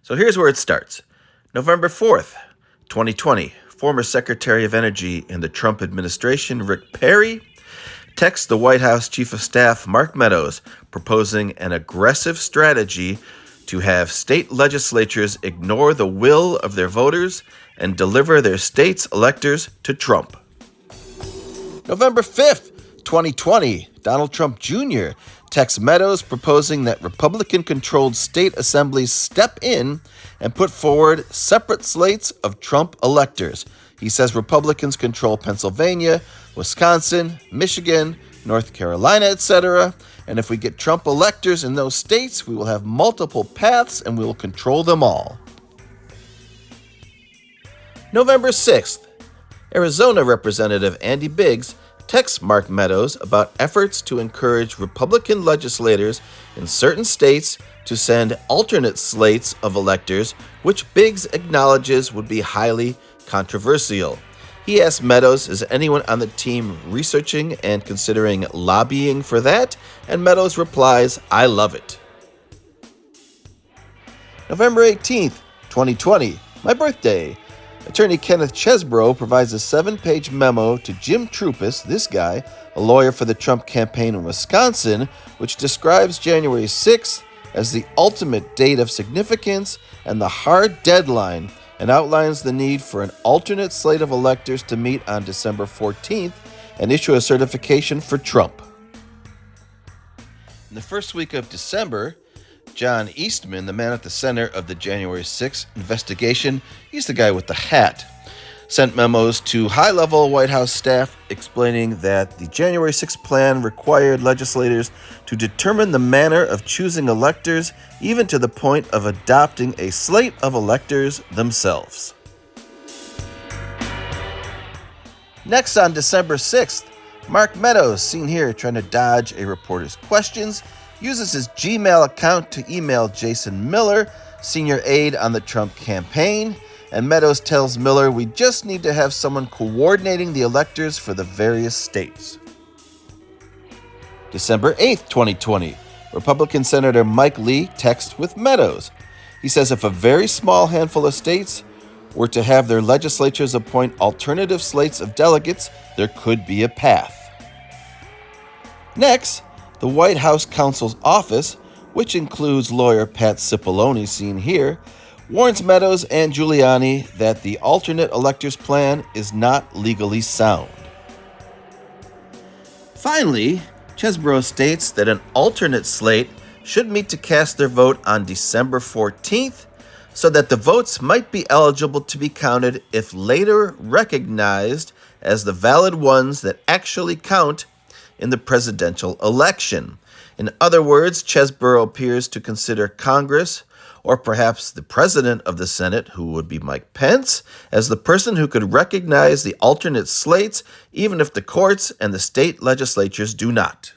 So here's where it starts. November 4th, 2020, former Secretary of Energy in the Trump administration, Rick Perry, texts the White House Chief of Staff, Mark Meadows, proposing an aggressive strategy to have state legislatures ignore the will of their voters and deliver their states' electors to Trump. November 5th, 2020, Donald Trump Jr. texts Meadows proposing that Republican-controlled state assemblies step in and put forward separate slates of Trump electors. He says Republicans control Pennsylvania, Wisconsin, Michigan, North Carolina, etc., and if we get Trump electors in those states, we will have multiple paths and we will control them all. November 6th, Arizona Representative Andy Biggs texts Mark Meadows about efforts to encourage Republican legislators in certain states to send alternate slates of electors, which Biggs acknowledges would be highly controversial. He asks Meadows, is anyone on the team researching and considering lobbying for that? And Meadows replies, I love it. November 18th, 2020, my birthday. Attorney Kenneth Chesbrough provides a 7-page memo to Jim Troupis, this guy, a lawyer for the Trump campaign in Wisconsin, which describes January 6th as the ultimate date of significance and the hard deadline, and outlines the need for an alternate slate of electors to meet on December 14th and issue a certification for Trump. In the first week of December, John Eastman, the man at the center of the January 6th investigation, he's the guy with the hat, sent memos to high-level White House staff explaining that the January 6th plan required legislators to determine the manner of choosing electors, even to the point of adopting a slate of electors themselves. Next, on December 6th, Mark Meadows, seen here trying to dodge a reporter's questions, uses his Gmail account to email Jason Miller, senior aide on the Trump campaign, and Meadows tells Miller we just need to have someone coordinating the electors for the various states. December 8th, 2020, Republican Senator Mike Lee texts with Meadows. He says if a very small handful of states were to have their legislatures appoint alternative slates of delegates, there could be a path. Next, the White House counsel's office, which includes lawyer Pat Cipollone, seen here, warns Meadows and Giuliani that the alternate electors plan is not legally sound. Finally, Chesbrough states that an alternate slate should meet to cast their vote on December 14th so that the votes might be eligible to be counted if later recognized as the valid ones that actually count in the presidential election. In other words, Chesbrough appears to consider Congress, or perhaps the president of the Senate, who would be Mike Pence, as the person who could recognize the alternate slates, even if the courts and the state legislatures do not.